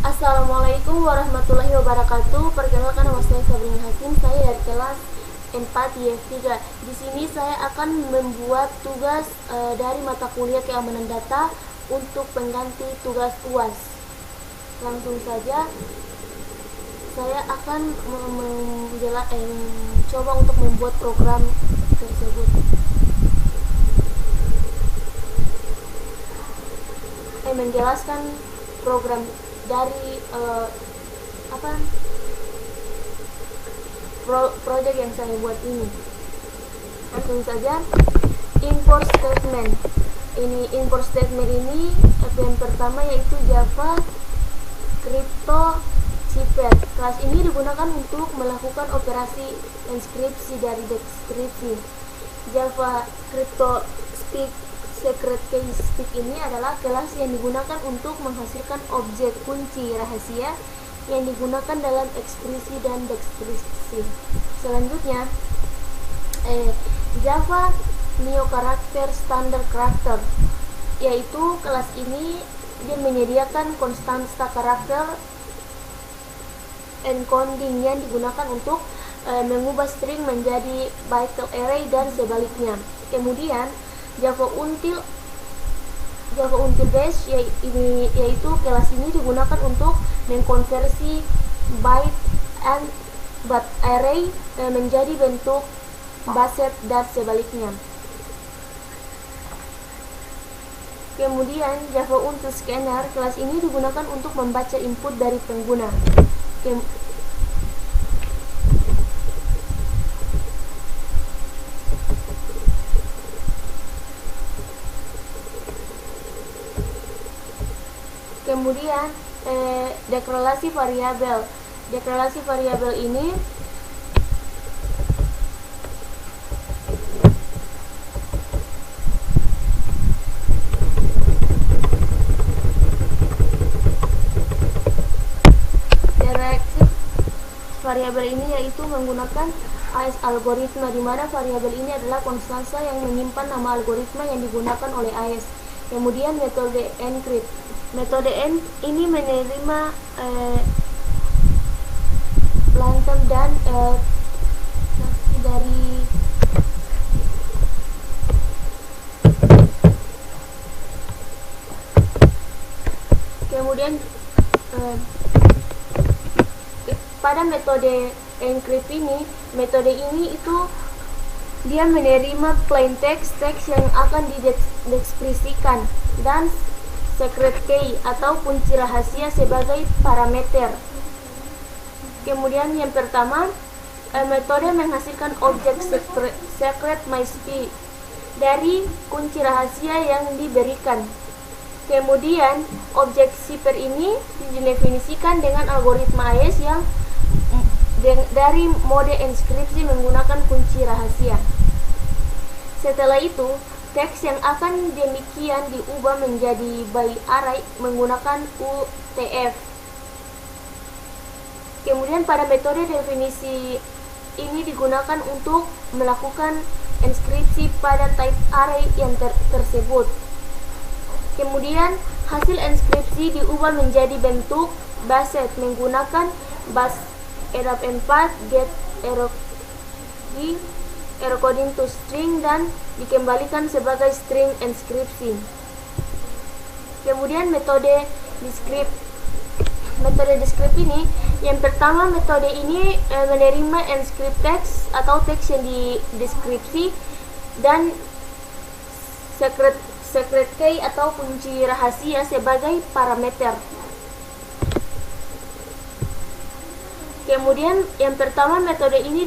Assalamualaikum warahmatullahi wabarakatuh. Perkenalkan, nama saya Sabrina Hakim. Saya dari kelas 4 YF3. Di sini saya akan membuat tugas dari mata kuliah keamanan data untuk pengganti tugas UAS. Langsung saja saya akan coba untuk membuat program tersebut. Menjelaskan program dari project yang saya buat ini. Langsung saja, import statement. Import statement ini yang pertama yaitu Java Crypto Cipher. Kelas ini digunakan untuk melakukan operasi inskripsi dari deskripsi. Java Crypto Secret Key Stick ini adalah kelas yang digunakan untuk menghasilkan objek kunci rahasia yang digunakan dalam ekspresi dan deskripsi. Selanjutnya, Java Neo Character Standard Character, yaitu kelas ini dia menyediakan konstanta karakter encoding yang digunakan untuk mengubah string menjadi byte array dan sebaliknya. Kemudian Java Until Base yaitu kelas ini digunakan untuk mengkonversi byte array menjadi bentuk baset dan sebaliknya. Kemudian Java Until Scanner, kelas ini digunakan untuk membaca input dari pengguna. Kemudian deklarasi variabel. Deklarasi variabel ini yaitu menggunakan AES algoritma, di mana variabel ini adalah konstanta yang menyimpan nama algoritma yang digunakan oleh AES. Kemudian metode encrypt. Metode ini menerima plainteff dan dari kemudian pada metode encrypt ini, itu dia menerima plain text yang akan dideskripsikan dan secret key atau kunci rahasia sebagai parameter. Kemudian yang pertama, metode menghasilkan objek secret MySP dari kunci rahasia yang diberikan. Kemudian objek cipher ini didefinisikan dengan algoritma AES yang dari mode inskripsi menggunakan kunci rahasia. Setelah itu, teks yang akan demikian diubah menjadi byte array menggunakan UTF. Kemudian pada metode definisi ini digunakan untuk melakukan inskripsi pada type array yang tersebut. Kemudian hasil inskripsi diubah menjadi bentuk baset menggunakan base ERP4 get encoding to string dan dikembalikan sebagai string inskripsi. Kemudian metode descript ini, yang pertama metode ini menerima inscript text atau teks yang dideskripsi dan secret key atau kunci rahasia sebagai parameter. Kemudian yang pertama metode ini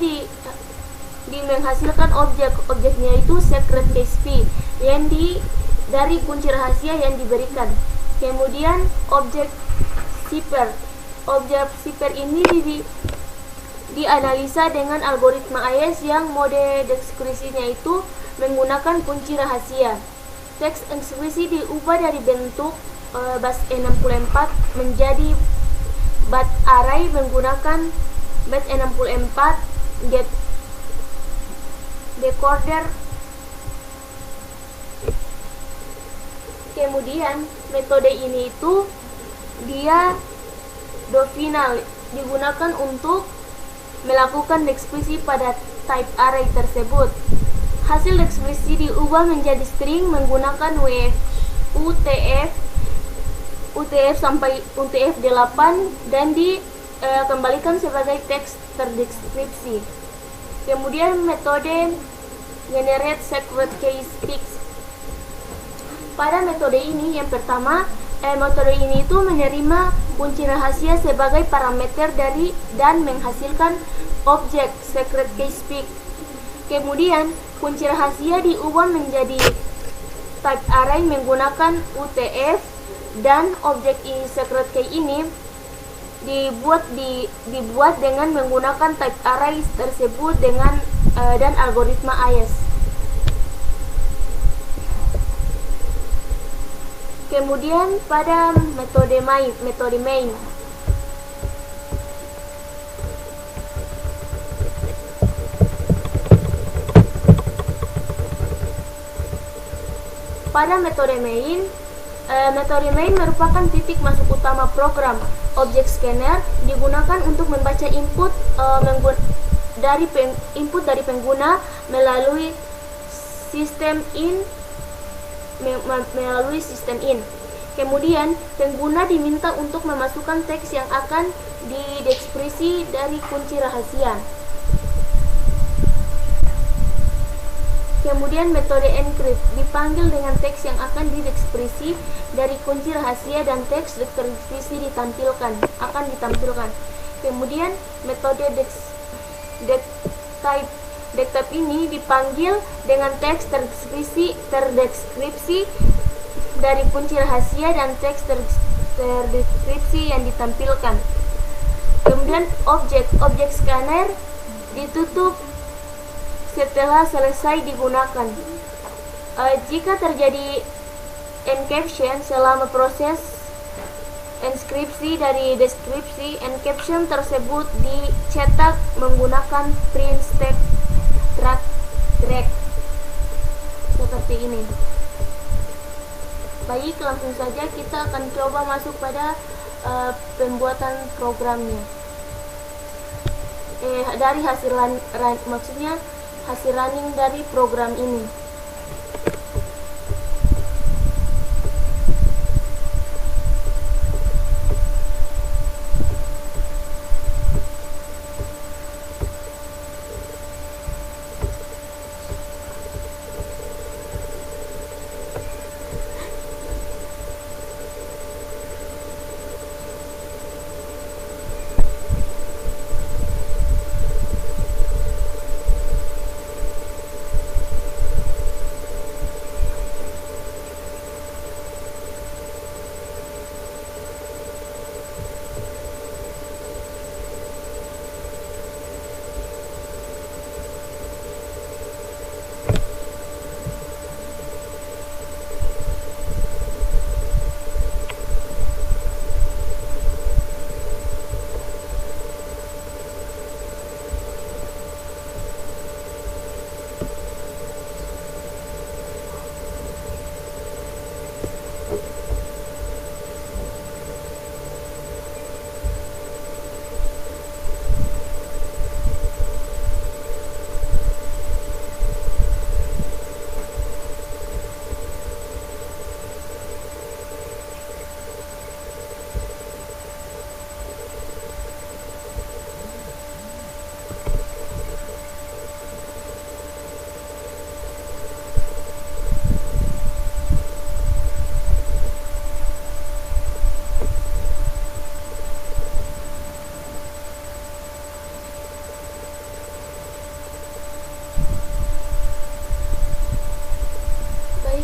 menghasilkan objeknya itu secret key yang dari kunci rahasia yang diberikan. Kemudian objek cipher ini dianalisa dengan algoritma AES yang mode deskripsinya itu menggunakan kunci rahasia. Teks inskripsi diubah dari bentuk base 64 menjadi byte array menggunakan base 64 get decoder. Kemudian metode ini itu dia do final digunakan untuk melakukan deskripsi pada type array tersebut. Hasil deskripsi diubah menjadi string menggunakan UTF sampai UTF-8 dan dikembalikan sebagai teks terdeskripsi. Kemudian metode generate secret key speaks. Pada metode ini yang pertama, metode ini itu menerima kunci rahasia sebagai parameter dan menghasilkan objek secret key speak. Kemudian kunci rahasia diubah menjadi type array menggunakan UTF dan objek secret key ini dibuat dengan menggunakan type array tersebut dan algoritma AES. Kemudian pada metode main. Pada metode main merupakan titik masuk utama program. Objek scanner digunakan untuk membaca input dari pengguna melalui sistem in. Kemudian pengguna diminta untuk memasukkan teks yang akan dideskripsi dari kunci rahasia. Kemudian metode encrypt dipanggil dengan teks yang akan dideskripsi dari kunci rahasia dan teks deskripsi akan ditampilkan. Kemudian metode type ini dipanggil dengan teks terdeskripsi dari kunci rahasia dan teks terdeskripsi yang ditampilkan. Kemudian objek scanner ditutup setelah selesai digunakan. Jika terjadi encryption selama proses enskripsi dari deskripsi, encryption tersebut dicetak menggunakan print stack track seperti ini. Baik, langsung saja kita akan coba masuk pada pembuatan programnya. Dari hasil running dari program ini.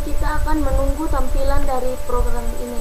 Kita akan menunggu tampilan dari program ini.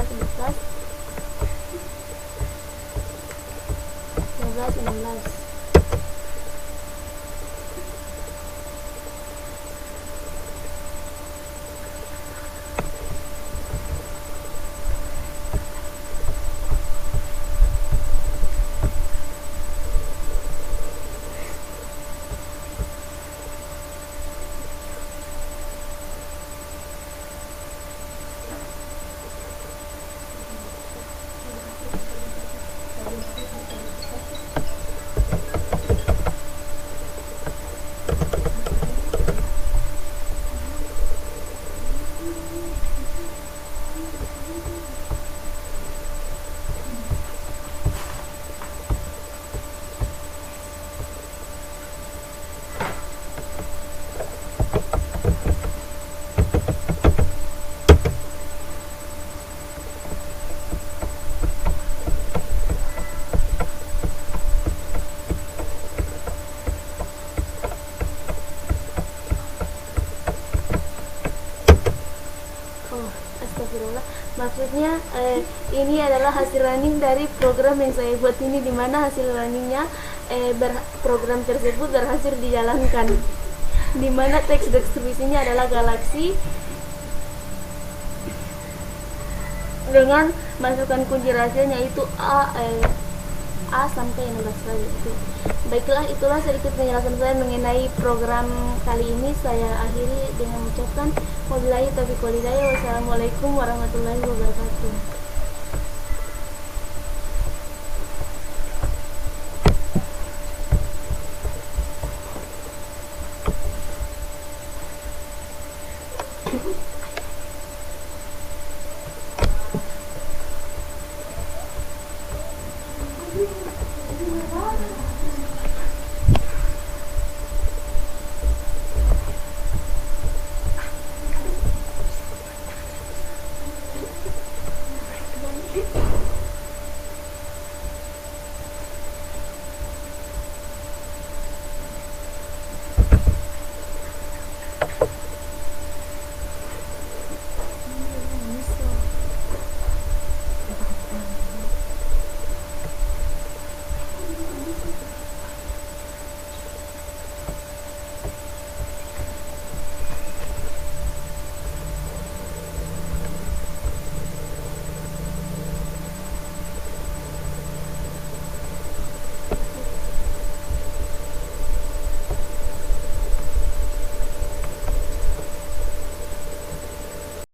11, 12, 16. Astagfirullah, maksudnya ini adalah hasil running dari program yang saya buat ini, dimana hasil runningnya program tersebut berhasil dijalankan, dimana teks deskripsinya adalah galaksi dengan masukkan kunci rahasianya itu A sampai 16 lagi itu. Baiklah, itulah sedikit penjelasan saya mengenai program kali ini. Saya akhiri dengan mengucapkan wabillahi taufiq wal hidayah. Wassalamualaikum warahmatullahi wabarakatuh.